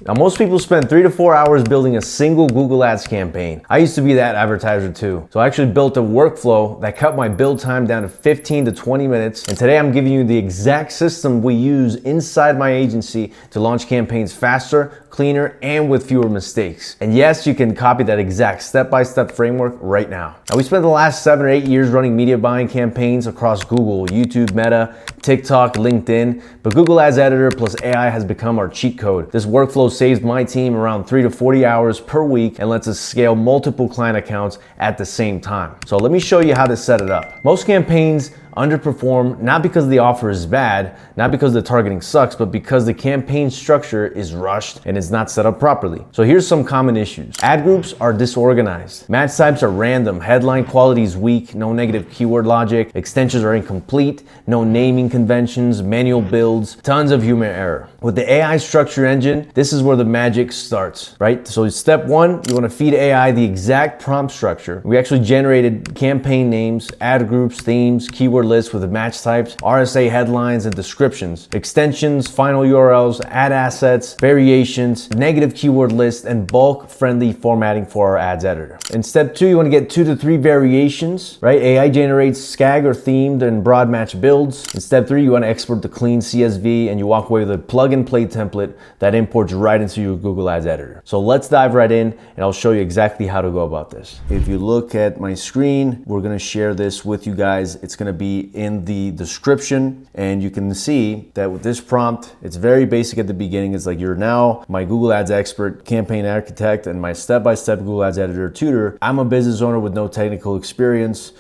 Now, most people spend 3 to 4 hours building a single Google Ads campaign. I used to be that advertiser too. So I actually built a workflow that cut my build time down to 15 to 20 minutes. And today I'm giving you the exact system we use inside my agency to launch campaigns faster, cleaner, and with fewer mistakes. And yes, you can copy that exact step-by-step framework right now. Now, we spent the last 7 or 8 years running media buying campaigns across Google, YouTube, Meta, TikTok, LinkedIn, but Google Ads Editor plus AI has become our cheat code. This workflow saves my team around 3 to 40 hours per week and lets us scale multiple client accounts at the same time. So let me show you how to set it up. Most campaigns underperform not because the offer is bad, not because the targeting sucks, but because the campaign structure is rushed and is not set up properly. So here's some common issues. Ad groups are disorganized. Match types are random. Headline quality is weak. No negative keyword logic. Extensions are incomplete. No naming conventions. Manual builds. Tons of human error. With the AI structure engine, this is where the magic starts, right? So step one, you want to feed AI the exact prompt structure. We actually generated campaign names, ad groups, themes, keyword lists with the match types, RSA headlines and descriptions, extensions, final URLs, ad assets, variations, negative keyword list, and bulk friendly formatting for our ads editor. In step two, you want to get 2 to 3 variations, right? AI generates SCAG or themed and broad match builds. In step three, you want to export the clean CSV and you walk away with a plug and play template that imports right into your Google Ads editor. So let's dive right in and I'll show you exactly how to go about this. If you look at my screen, we're going to share this with you guys. It's going to be in the description, and you can see that with this prompt, it's very basic at the beginning. It's like, you're now my Google Ads expert, campaign architect, and my step-by-step Google Ads editor tutor. I'm a business owner with no technical experience,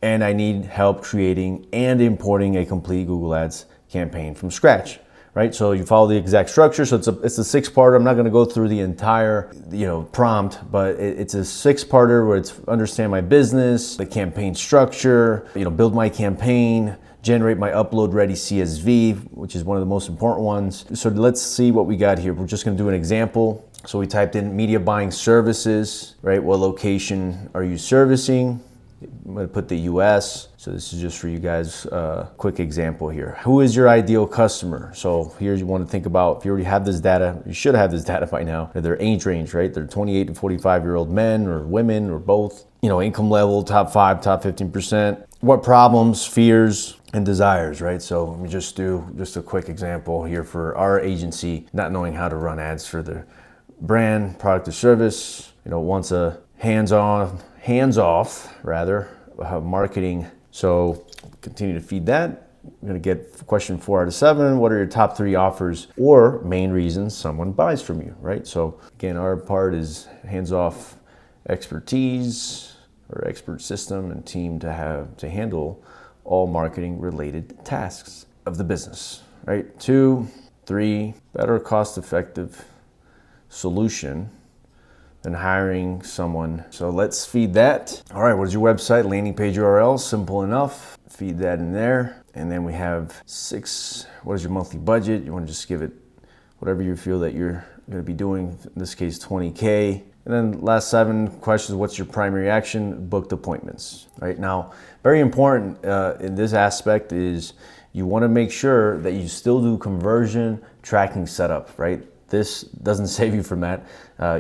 and I need help creating and importing a complete Google Ads campaign from scratch. Right, so you follow the exact structure. So it's a 6-parter. I'm not going to go through the entire, prompt, but it's a 6-parter where it's understand my business, the campaign structure, build my campaign, generate my upload ready CSV, which is one of the most important ones. So let's see what we got here. We're just going to do an example. So we typed in media buying services, right? What location are you servicing? I'm going to put the US. So this is just for you guys, quick example here. Who is your ideal customer? So here you want to think about, if you already have this data, you should have this data by now. Their age range, right? They're 28 to 45-year-old men or women or both. Income level, top 5, top 15%. What problems, fears, and desires, right? So let me just do a quick example here for our agency, not knowing how to run ads for their brand, product, or service. Wants a hands-off marketing. So continue to feed that. I'm going to get question 4 out of 7. What are your top 3 offers or main reasons someone buys from you, right? So again, our part is hands-off expertise or expert system and team to handle all marketing related tasks of the business, right? 2, 3, better cost-effective solution than hiring someone. So let's feed that. All right, what is your website? Landing page URL, simple enough. Feed that in there. And then we have 6, what is your monthly budget? You want to just give it whatever you feel that you're gonna be doing, in this case, 20K. And then last 7 questions, what's your primary action? Booked appointments, right? Now, very important in this aspect is you wanna make sure that you still do conversion tracking setup, right? This doesn't save you from that.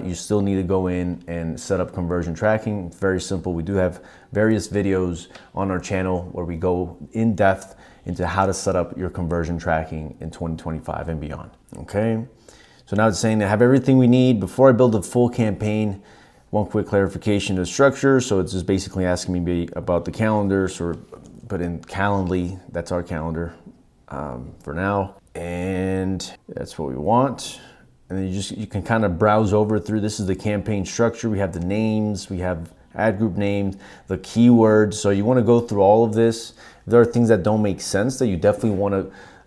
You still need to go in and set up conversion tracking. It's very simple. We do have various videos on our channel where we go in depth into how to set up your conversion tracking in 2025 and beyond, okay? So now it's saying to have everything we need before I build a full campaign. One quick clarification of structure. So it's just basically asking me about the calendar. So put in Calendly, that's our calendar for now. And that's what we want. And then you can kind of browse over through. This is the campaign structure. We have the names, we have ad group names, the keywords. So you want to go through all of this. If there are things that don't make sense, that you definitely want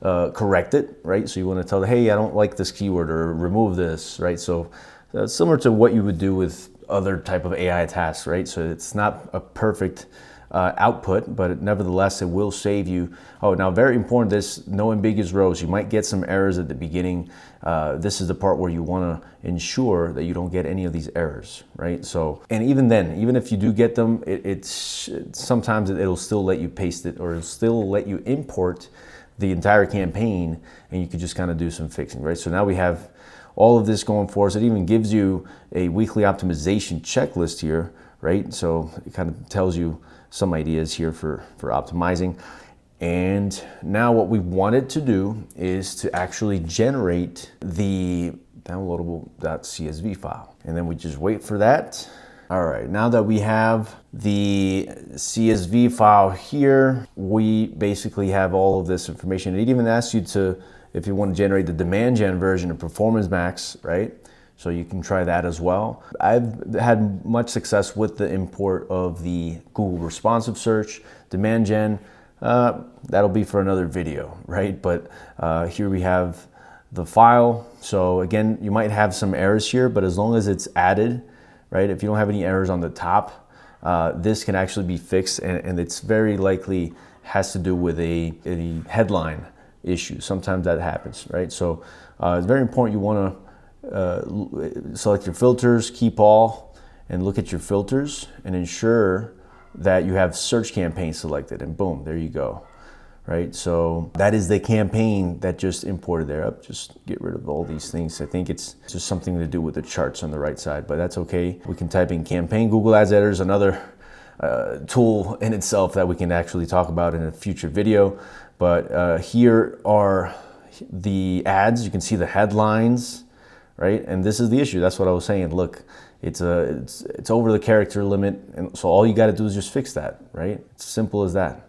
to correct it, right? So you want to tell, hey, I don't like this keyword, or remove this, right? So similar to what you would do with other type of AI tasks, right? So it's not a perfect output, but nevertheless, it will save you. Oh, now very important, this no ambiguous rows. You might get some errors at the beginning. This is the part where you want to ensure that you don't get any of these errors, right? So, and even then, even if you do get them, sometimes it'll still let you paste it, or it'll still let you import the entire campaign, and you could just kind of do some fixing, right? So now we have all of this going for us. It even gives you a weekly optimization checklist here, right? So it kind of tells you some ideas here for optimizing. And now what we wanted to do is to actually generate the downloadable.csv file. And then we just wait for that. All right, now that we have the CSV file here, we basically have all of this information. It even asks you to, if you want to generate the demand gen version of Performance Max, right? So you can try that as well. I've had much success with the import of the Google Responsive Search, Demand Gen. That'll be for another video, right? But here we have the file. So again, you might have some errors here, but as long as it's added, right? If you don't have any errors on the top, this can actually be fixed, and it's very likely has to do with a headline issue. Sometimes that happens, right? So it's very important. You want to select your filters, keep all, and look at your filters and ensure that you have search campaign selected, and boom, there you go, right? So that is the campaign that just imported there. Just get rid of all these things. I think it's just something to do with the charts on the right side, but that's okay. We can type in campaign. Google Ads Editor is another tool in itself that we can actually talk about in a future video. But here are the ads. You can see the headlines, right? And this is the issue. That's what I was saying. Look, it's over the character limit, and so all you got to do is just fix that, right? It's simple as that.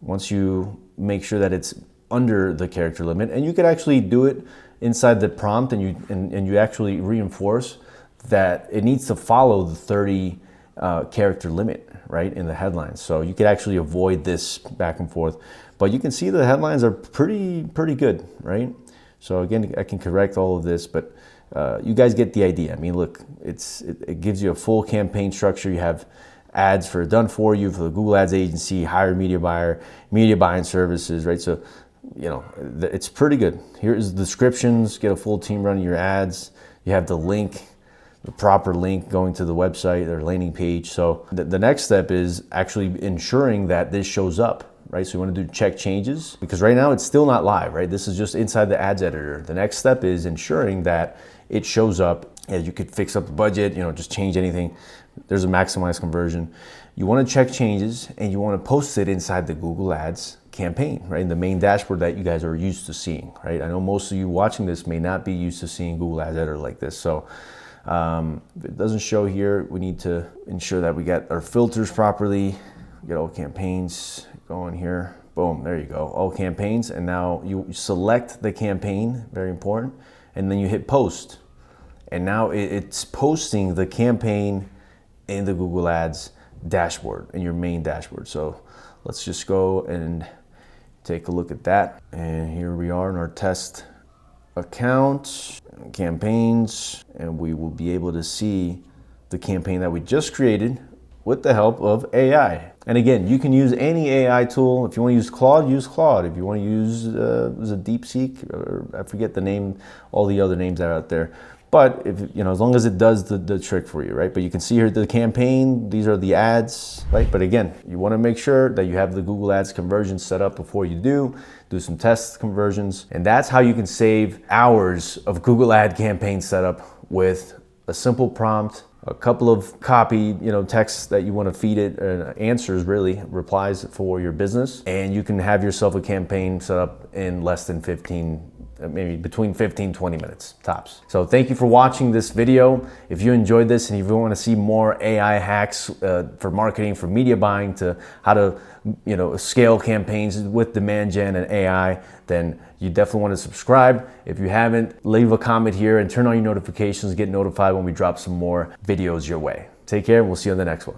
Once you make sure that it's under the character limit, and you could actually do it inside the prompt, and you actually reinforce that it needs to follow the 30 character limit, right, in the headlines. So you could actually avoid this back and forth. But you can see the headlines are pretty good, right? So again, I can correct all of this, but you guys get the idea. I mean, look, it gives you a full campaign structure. You have ads for done for you for the Google Ads agency, hire media buyer, media buying services, right? So, you know, it's pretty good. Here's the descriptions, get a full team running your ads. You have the link, the proper link going to the website or landing page. So the next step is actually ensuring that this shows up, right? So you want to do check changes, because right now it's still not live, right? This is just inside the ads editor. The next step is ensuring that it shows up, and you could fix up the budget, you know, just change anything. There's a maximize conversion. You want to check changes, and you want to post it inside the Google Ads campaign, right? In the main dashboard that you guys are used to seeing, right? I know most of you watching this may not be used to seeing Google Ads Editor like this. So if it doesn't show here, we need to ensure that we get our filters properly, get all campaigns going here. Boom, there you go, all campaigns. And now you select the campaign, very important, and then you hit post. And now it's posting the campaign in the Google Ads dashboard, in your main dashboard. So let's just go and take a look at that. And here we are in our test account, campaigns, and we will be able to see the campaign that we just created with the help of AI. And again, you can use any AI tool. If you want to use Claude, use Claude. If you want to use was it DeepSeek, or I forget the name, all the other names that are out there. But if you know, as long as it does the trick for you, right? But you can see here the campaign, these are the ads, right? But again, you want to make sure that you have the Google Ads conversions set up before you do some test conversions. And that's how you can save hours of Google Ad campaign setup with a simple prompt, a couple of copy, texts that you want to feed it, answers really, replies for your business. And you can have yourself a campaign set up in less than 15, maybe between 15, 20 minutes tops. So thank you for watching this video. If you enjoyed this and if you want to see more AI hacks for marketing, for media buying, to how to scale campaigns with demand gen and AI, then you definitely want to subscribe. If you haven't, leave a comment here and turn on your notifications, get notified when we drop some more videos your way. Take care, and we'll see you on the next one.